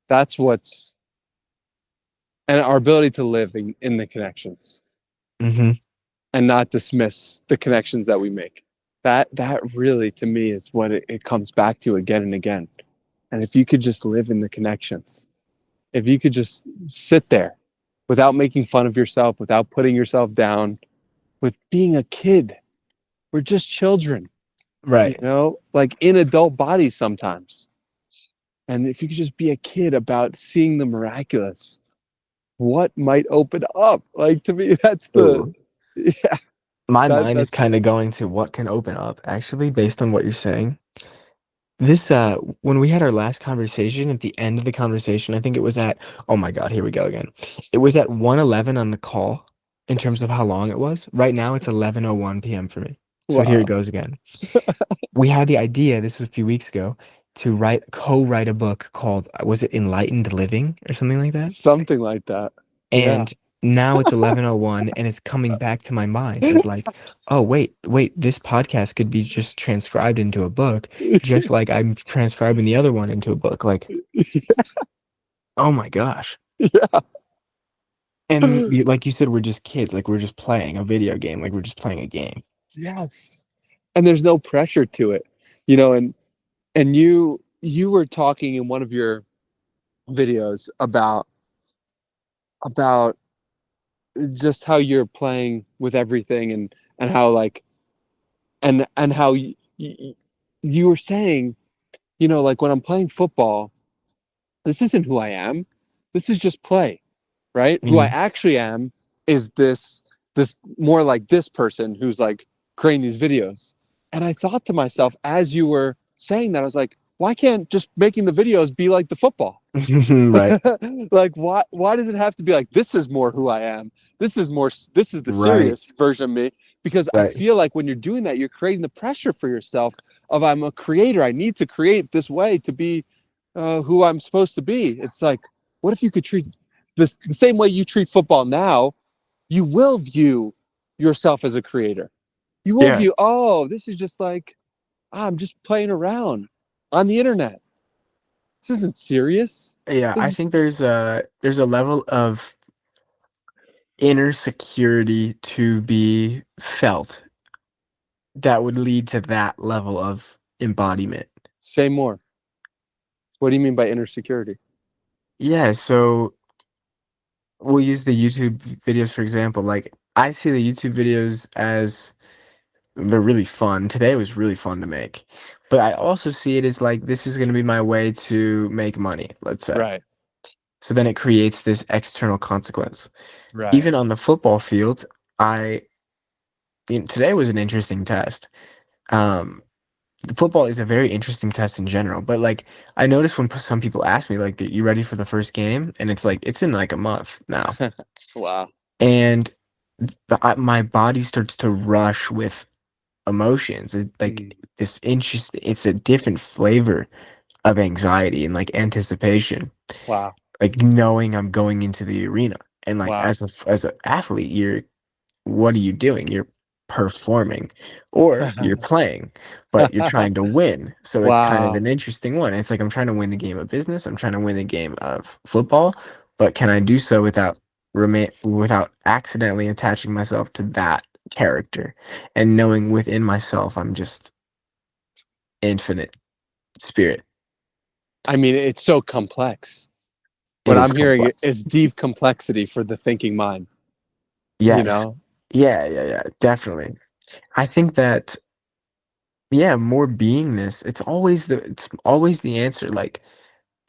That's what's and our ability to live in the connections Hmm. and not dismiss the connections that we make. That really to me is what it comes back to again and again. And if you could just live in the connections, if you could just sit there without making fun of yourself, without putting yourself down, with being a kid, we're just children, Right. like in adult bodies sometimes. And if you could just be a kid about seeing the miraculous, what might open up? Like to me, that's the Ooh. yeah, My mind is that's kind of going to what can open up, actually, based on what you're saying. This when we had our last conversation, at the end of the conversation, I think it was at, oh my God, here we go again. It was at 1:11 on the call in terms of how long it was. Right now it's 11:01 p.m. for me. So here it wow. goes again. We had the idea, this was a few weeks ago, to co-write a book called, was it Enlightened Living or something like that? Something like that. Yeah. And now it's 11:01 and it's coming back to my mind as like, oh wait, this podcast could be just transcribed into a book, just like I'm transcribing the other one into a book. Like, oh my gosh. Yeah. And like you said, we're just kids, like we're just playing a video game, like we're just playing a game. Yes. And there's no pressure to it. You know, and you were talking in one of your videos about just how you're playing with everything and how like and how you were saying, like when I'm playing football, this isn't who I am. This is just play, right? Who I Mhm. actually am is this more like this person who's like creating these videos. And I thought to myself as you were saying that, I was like, why can't just making the videos be like the football? Right, Like why does it have to be like this is more who I am? This is the right, serious version of me because I right. feel like when you're doing that you're creating the pressure for yourself of I'm a creator. I need to create this way to be who I'm supposed to be. It's like what if you could treat this the same way you treat football now, you will view yourself as a creator. You will Yeah, view, oh, this is just like I'm just playing around on the internet. This isn't serious. yeah. This I is think there's a level of inner security to be felt that would lead to that level of embodiment. say more. What do you mean by inner security? Yeah, so we'll use the YouTube videos for example. Like I see the YouTube videos as they're really fun. Today was really fun to make. But I also see it as like this is going to be my way to make money, let's say. Right, So then it creates this external consequence. right. Even on the football field, today was an interesting test. Um, Football is a very interesting test in general, but like I noticed when some people ask me like, "You ready for the first game?" and it's like it's in like a month now, Wow. and my body starts to rush with emotions. Like Mm, this interest, it's a different flavor of anxiety and like anticipation, Wow. like knowing I'm going into the arena. And like Wow. as an athlete, what are you doing? You're performing or you're playing, but you're trying to win. So it's kind of Wow. an interesting one. It's like I'm trying to win the game of business, I'm trying to win the game of football, but can I do so without accidentally attaching myself to that character and knowing within myself I'm just infinite spirit. I mean, it's so complex. It What is I'm hearing complex. is deep complexity for the thinking mind, you Yes. know? Yeah, yeah, yeah, definitely. I think that yeah, more beingness, it's always the answer. Like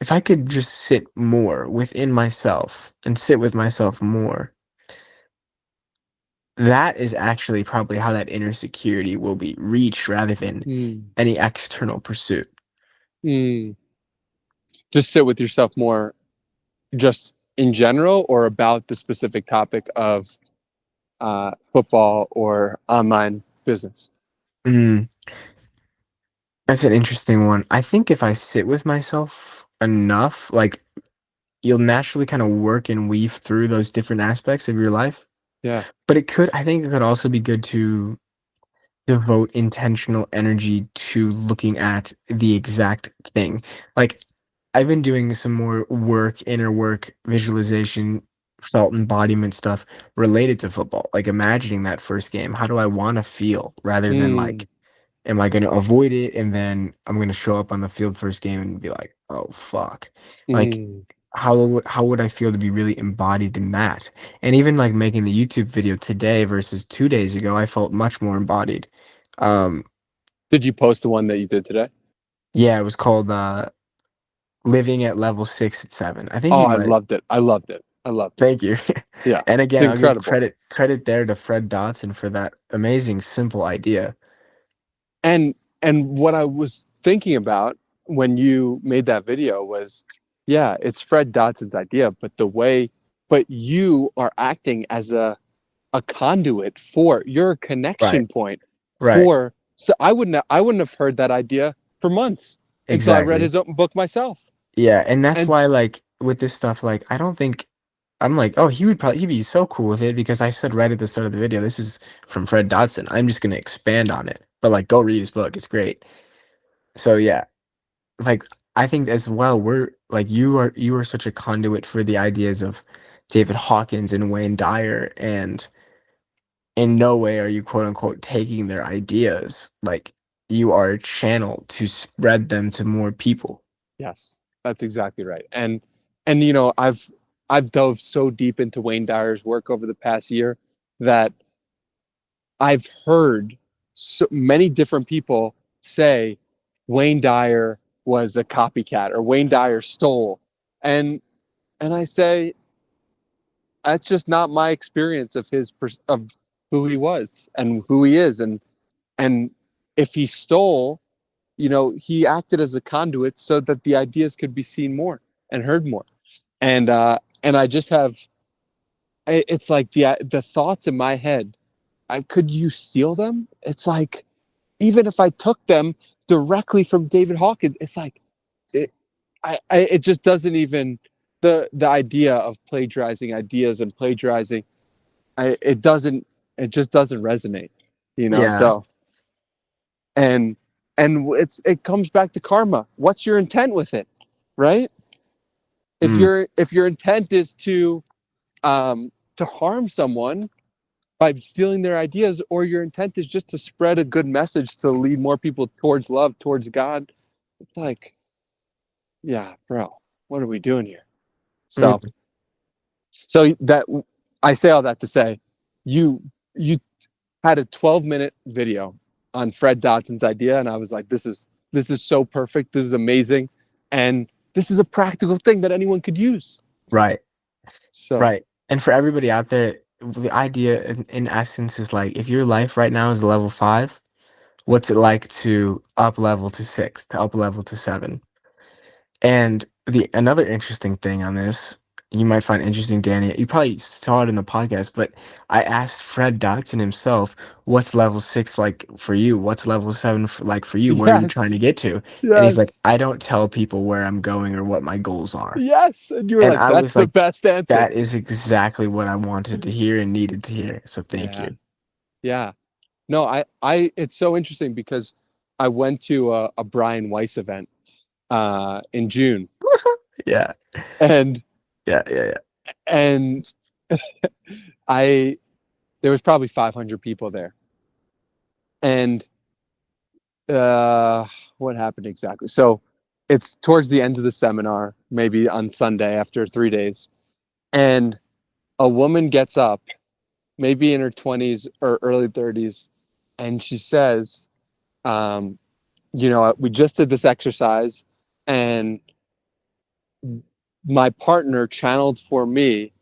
if I could just sit more within myself and sit with myself more, that is actually probably how that inner security will be reached rather than Mm. any external pursuit. Mm. Just sit with yourself more, just in general, or about the specific topic of football or online business. Mm, that's an interesting one. I think if I sit with myself enough, like you'll naturally kind of work and weave through those different aspects of your life. Yeah. But I think it could also be good to devote intentional energy to looking at the exact thing. Like I've been doing some more work, inner work, visualization, felt embodiment stuff related to football. Like imagining that first game. How do I want to feel rather than Mm. like, am I going to avoid it and then I'm going to show up on the field first game and be like, oh fuck. Like Mm. how would I feel to be really embodied in that? And even like making the YouTube video today versus 2 days ago, I felt much more embodied. Um, Did you post the one that you did today? yeah, it was called Living at Level 6 at 7. I think Oh, you I might. loved it. I loved it. I loved it. Thank you. Yeah. And It's again, I'll give incredible. credit there to Fred Dotson for that amazing simple idea. And what I was thinking about when you made that video was, yeah, it's Fred Dotson's idea, but you are acting as a conduit for your Right. connection point Right. for. So I wouldn't have heard that idea for months until I read Exactly. his own book myself. Yeah, and that's And why like with this stuff, like I don't think I'm like, oh, he'd be so cool with it because I said right at the start of the video, this is from Fred Dodson. I'm just gonna expand on it. But like go read his book. It's great. So yeah, like I think as well, we're like you are such a conduit for the ideas of David Hawkins and Wayne Dyer, and in no way are you quote unquote taking their ideas. Like you are a channel to spread them to more people. yes, that's exactly right. And you know, I've dove so deep into Wayne Dyer's work over the past year that I've heard so many different people say Wayne Dyer was a copycat or Wayne Dyer stole. And I say that's just not my experience of of who he was and who he is. And if he stole, you know, he acted as a conduit so that the ideas could be seen more and heard more. And I just have it's like the thoughts in my head. Could you steal them? It's like even if I took them directly from David Hawkins, it's like it, it just doesn't even the idea of plagiarizing ideas and plagiarizing it doesn't it just doesn't resonate, you know. Yeah. So and it comes back to karma. What's your intent with it, right? Mm, If your intent is to harm someone by stealing their ideas, or your intent is just to spread a good message to lead more people towards love, towards God, it's like, yeah, bro, what are we doing here? So, mm, that I say all that to say, you you had a 12-minute video on Fred Dotson's idea, and I was like, this is so perfect, this is amazing, and this is a practical thing that anyone could use. right. So, Right. And for everybody out there, the idea in essence is like if your life right now is level 5, what's it like to up level to 6, to up level to 7? And the another interesting thing on this, you might find interesting, Danny. You probably saw it in the podcast, but I asked Fred Dotson himself, "What's level 6 like for you? What's level 7 like for you? Where are you trying to Yes. get to?" And he's like, Yes. "I don't tell people where I'm going or what my goals are." Yes. And you were And like, I that's was the like, best answer. "That is exactly what I wanted to hear and needed to hear." So thank Yeah. you. Yeah. No, it's so interesting because I went to a Brian Weiss event in June, Yeah, and yeah, yeah, yeah. and I there was probably 500 people there, and what happened exactly? So it's towards the end of the seminar, maybe on Sunday after 3 days, and a woman gets up, maybe in her 20s or early 30s, and she says, um, we just did this exercise, and my partner channeled for me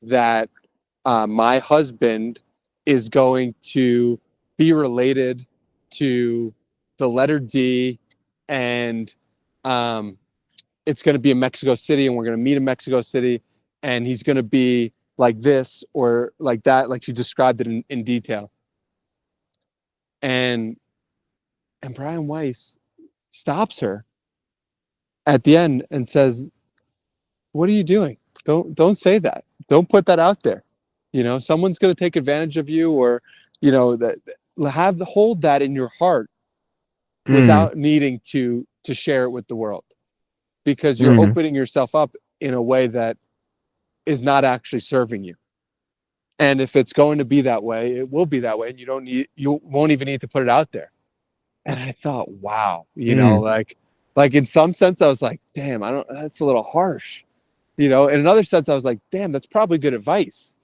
that my husband is going to be related to the letter D, and um, it's going to be in Mexico City, and we're going to meet in Mexico City, and he's going to be like this or like that, like she described it in detail. And Brian Weiss stops her at the end and says, "What are you doing? Don't say that. Don't put that out there. Someone's going to take advantage of you, or that hold that in your heart Mm, without needing to share it with the world, because you're mm, opening yourself up in a way that is not actually serving you. And if it's going to be that way, it will be that way, and you won't even need to put it out there." And I thought, wow, mm, like in some sense, I was like, damn, I don't. That's a little harsh. In another sense, I was like, damn, that's probably good advice.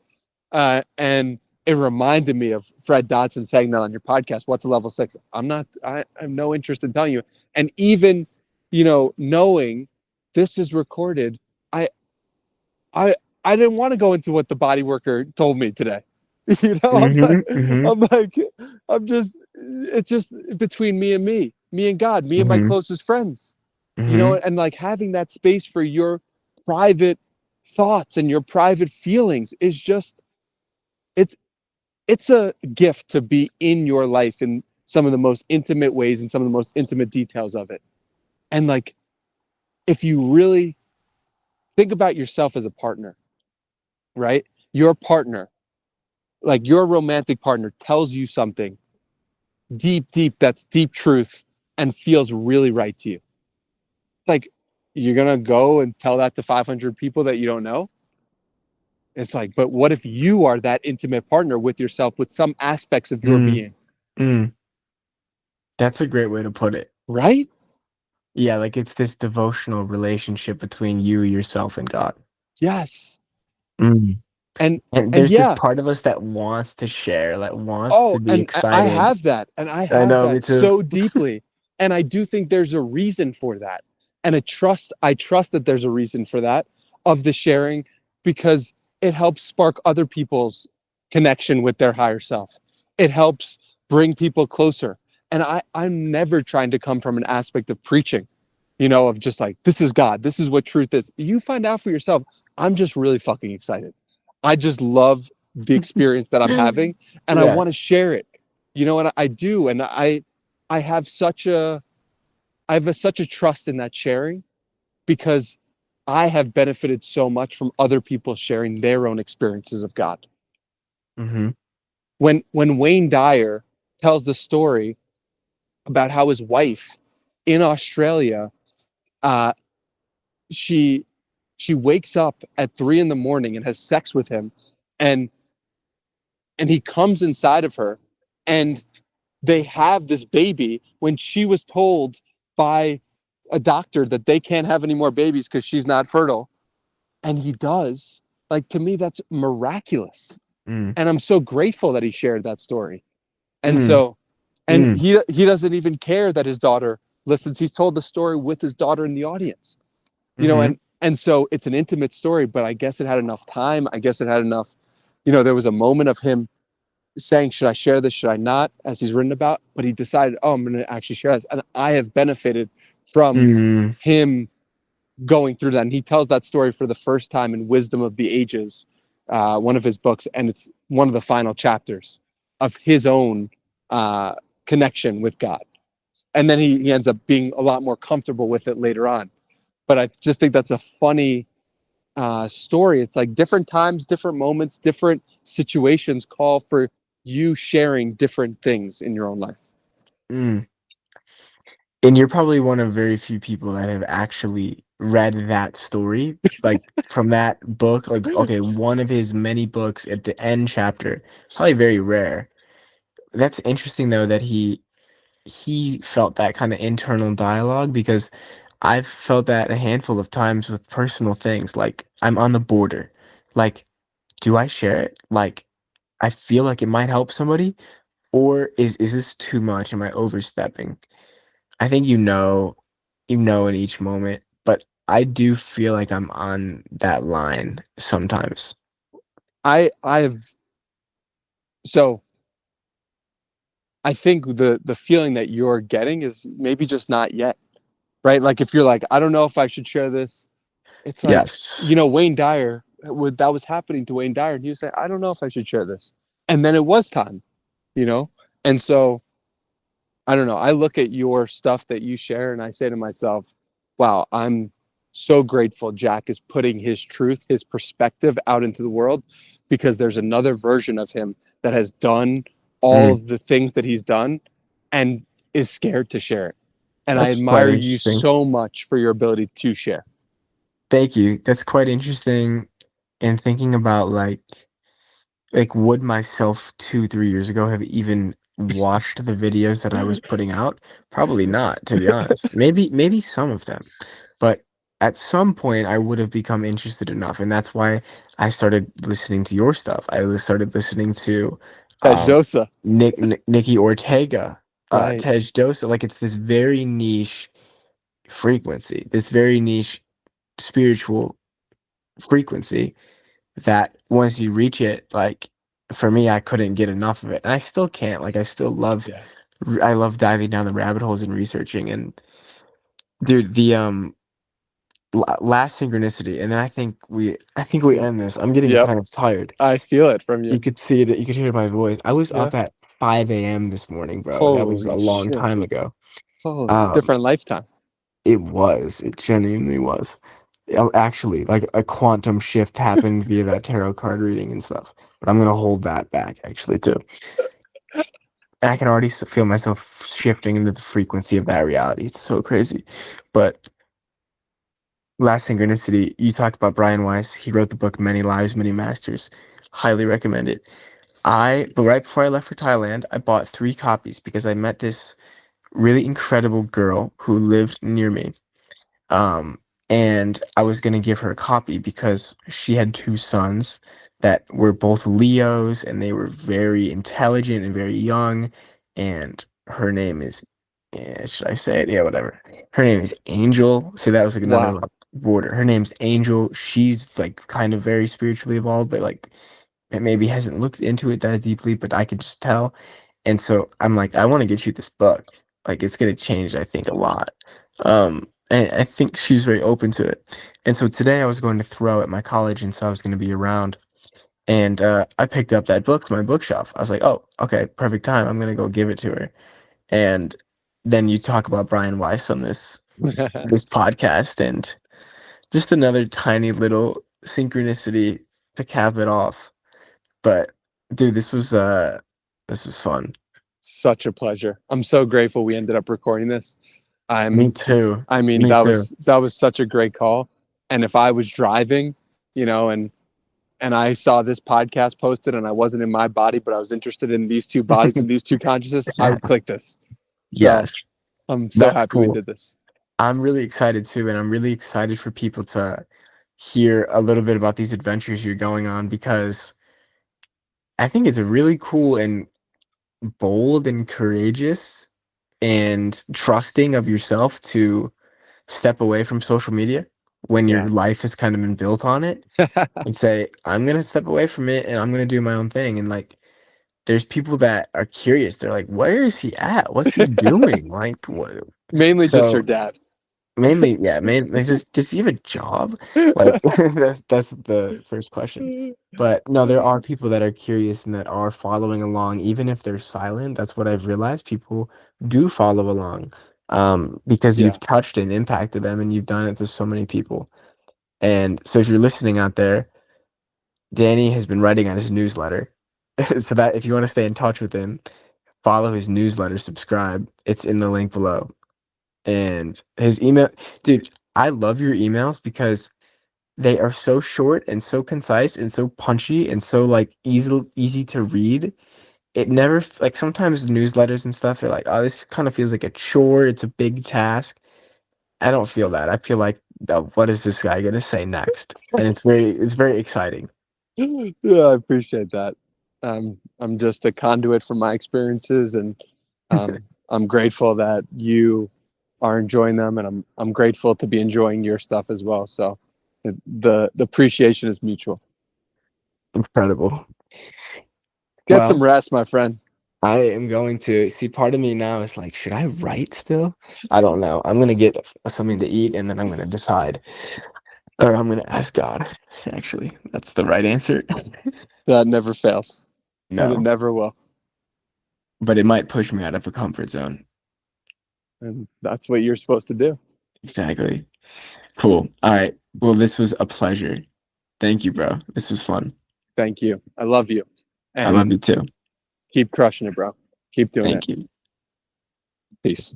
And it reminded me of Fred Dotson saying that on your podcast. What's a level 6? I have no interest in telling you. And even, knowing this is recorded, I, I, I didn't want to go into what the body worker told me today. I'm like, mm-hmm, mm-hmm, I'm like, it's just between me and God, me and my mm-hmm, closest friends, mm-hmm, and like having that space for your private thoughts and your private feelings is just, it's it's a gift to be in your life in some of the most intimate ways and some of the most intimate details of it. And like, if you really think about yourself as a partner, right? Your partner, like your romantic partner, tells you something deep, that's deep truth and feels really right to you. Like, you're going to go and tell that to 500 people that you don't know? It's like, but what if you are that intimate partner with yourself, with some aspects of your mm, being, mm. That's a great way to put it. right? Yeah, like it's this devotional relationship between you, yourself, and God. Yes. Mm. And And and there's this yeah. part of us that wants to share, that wants to Oh, be and I excited. have that. And I I have know, me that too. so deeply. And I do think there's a reason for that. And I trust that there's a reason for that, of the sharing, because it helps spark other people's connection with their higher self. It helps bring people closer. And I'm never trying to come from an aspect of preaching, of just like, this is God, this is what truth is. You find out for yourself. I'm just really fucking excited. I just love the experience that I'm having, and I Yeah. want to share it. And I do, and I have such a trust in that sharing, because I have benefited so much from other people sharing their own experiences of God. Mm-hmm. When Wayne Dyer tells the story about how his wife in Australia, uh, she she wakes up at 3 a.m. and has sex with him, and he comes inside of her, and they have this baby when she was told by a doctor that they can't have any more babies because she's not fertile, and he does. Like, to me, that's miraculous, Mm, and I'm so grateful that he shared that story. And mm, so, and mm, he doesn't even care that his daughter listens. He's told the story with his daughter in the audience, mm-hmm, and so it's an intimate story, but I guess it had enough time. I guess it had enough. There was a moment of him saying, should I share this? Should I not? As he's written about, but he decided, oh, I'm going to actually share this. And I have benefited from mm, him going through that. And he tells that story for the first time in Wisdom of the Ages, one of his books, and it's one of the final chapters of his own connection with God. And then he ends up being a lot more comfortable with it later on. But I just think that's a funny story. It's like different times, different moments, different situations call for you sharing different things in your own life. Mm. And you're probably one of very few people that have actually read that story, like from that book. Like, okay, one of his many books at the end chapter, probably very rare. That's interesting though that he felt that kind of internal dialogue because I've felt that a handful of times with personal things. Like I'm on the border. Like, do I share it? Like, I feel like it might help somebody, or is this too much? Am I overstepping? I think you know in each moment, but I do feel like I'm on that line sometimes. I've so I think the feeling that you're getting is maybe just not yet, right? Like if you're like, I don't know if I should share this. It's like, Yes. Wayne Dyer, that was happening to Wayne Dyer, and he was saying, I don't know if I should share this. And then it was time, you know? And so I don't know. I look at your stuff that you share and I say to myself, wow, I'm so grateful Jack is putting his truth, his perspective out into the world because there's another version of him that has done all Mm, of the things that he's done and is scared to share it. And I that's quite admire you interesting. so much for your ability to share. Thank you. That's quite interesting. And thinking about like would myself 2, 3 years ago have even watched the videos that I was putting out? Probably not, to be honest. Maybe some of them. But at some point I would have become interested enough, and that's why I started listening to your stuff. Started listening to Tej um Dosa. Nikki Ortega, Right. Tej Dosa. Like it's this very niche frequency, this very niche spiritual frequency that once you reach it, like for me, I couldn't get enough of it, and I still can't. Like Yeah. I love diving down the rabbit holes and researching. And dude, the last synchronicity, and then I think we end this. I'm getting Yep. kind of tired. I feel it from you. You could see it. You could hear my voice. I was Yeah. up at 5 a.m. this morning, bro. That was a Holy long shit. time ago. Oh, Um, different lifetime. it was. It genuinely was. Actually, like a quantum shift happened via that tarot card reading and stuff. But I'm gonna hold that back actually too. And I can already feel myself shifting into the frequency of that reality. It's so crazy. But last synchronicity, you talked about Brian Weiss. He wrote the book Many Lives, Many Masters. Highly recommend it. But right before I left for Thailand, I bought 3 copies because I met this really incredible girl who lived near me. Um, and I was gonna give her a copy because she had 2 sons that were both Leos and they were very intelligent and very young. And her name is, yeah, should I say it? Yeah, whatever. Her name is Angel. So that was like another Wow. like, border. Her name's Angel. She's like kind of very spiritually evolved, but like it maybe hasn't looked into it that deeply, but I could just tell. And so I'm like, I want to get you this book. Like it's gonna change, I think, a lot. And I think she's very open to it. And so today I was going to throw at my college, and so I was going to be around. And I picked up that book from my bookshelf. I was like, oh, okay, perfect time. I'm gonna go give it to her. And then you talk about Brian Weiss on this podcast, and just another tiny little synchronicity to cap it off. But dude, this was fun. Such a pleasure. I'm so grateful we ended up recording this. Me I'm too. I mean Me too. that was such a great call. And if I was driving, and I saw this podcast posted and I wasn't in my body, but I was interested in these two bodies and these two consciousness, I would click this. So Yes, I'm so that's happy we cool. did this. I'm really excited too, and I'm really excited for people to hear a little bit about these adventures you're going on because I think it's a really cool and bold and courageous and trusting of yourself to step away from social media when your Yeah. life has kind of been built on it and say, I'm gonna step away from it and I'm gonna do my own thing. And like there's people that are curious. They're like, where is he at? What's he doing? Like what? Mainly just your So dad. Mainly, yeah, mainly. Does he have a job? Like that's the first question. But no, there are people that are curious and that are following along, even if they're silent. That's what I've realized. People do follow along, because Yeah. you've touched and impacted them, and you've done it to so many people. And so, if you're listening out there, Danny has been writing on his newsletter. So that if you want to stay in touch with him, follow his newsletter, subscribe. It's in the link below. And his email, dude, I love your emails because they are so short and so concise and so punchy and so like easy to read. It never like sometimes newsletters and stuff are like, oh, this kind of feels like a chore. It's a big task. I don't feel that. I feel like, oh, what is this guy gonna say next? And it's very exciting. Yeah, I appreciate that. I'm just a conduit from my experiences, and I'm grateful that you are enjoying them, and I'm grateful to be enjoying your stuff as well. So the appreciation is mutual. Incredible. Get some Well, rest, my friend. I am going to see. Part of me now is like, should I write still? I don't know. I'm gonna get something to eat and then I'm gonna decide. Or I'm gonna ask God. Actually, that's the right answer. That never fails, and it No, never will. but it might push me out of a comfort zone. And that's what you're supposed to do. Exactly. Cool. All right. Well, this was a pleasure. Thank you, bro. This was fun. Thank you. I love you, I love and you too. keep crushing it, bro. Keep doing it. Thank you. Peace.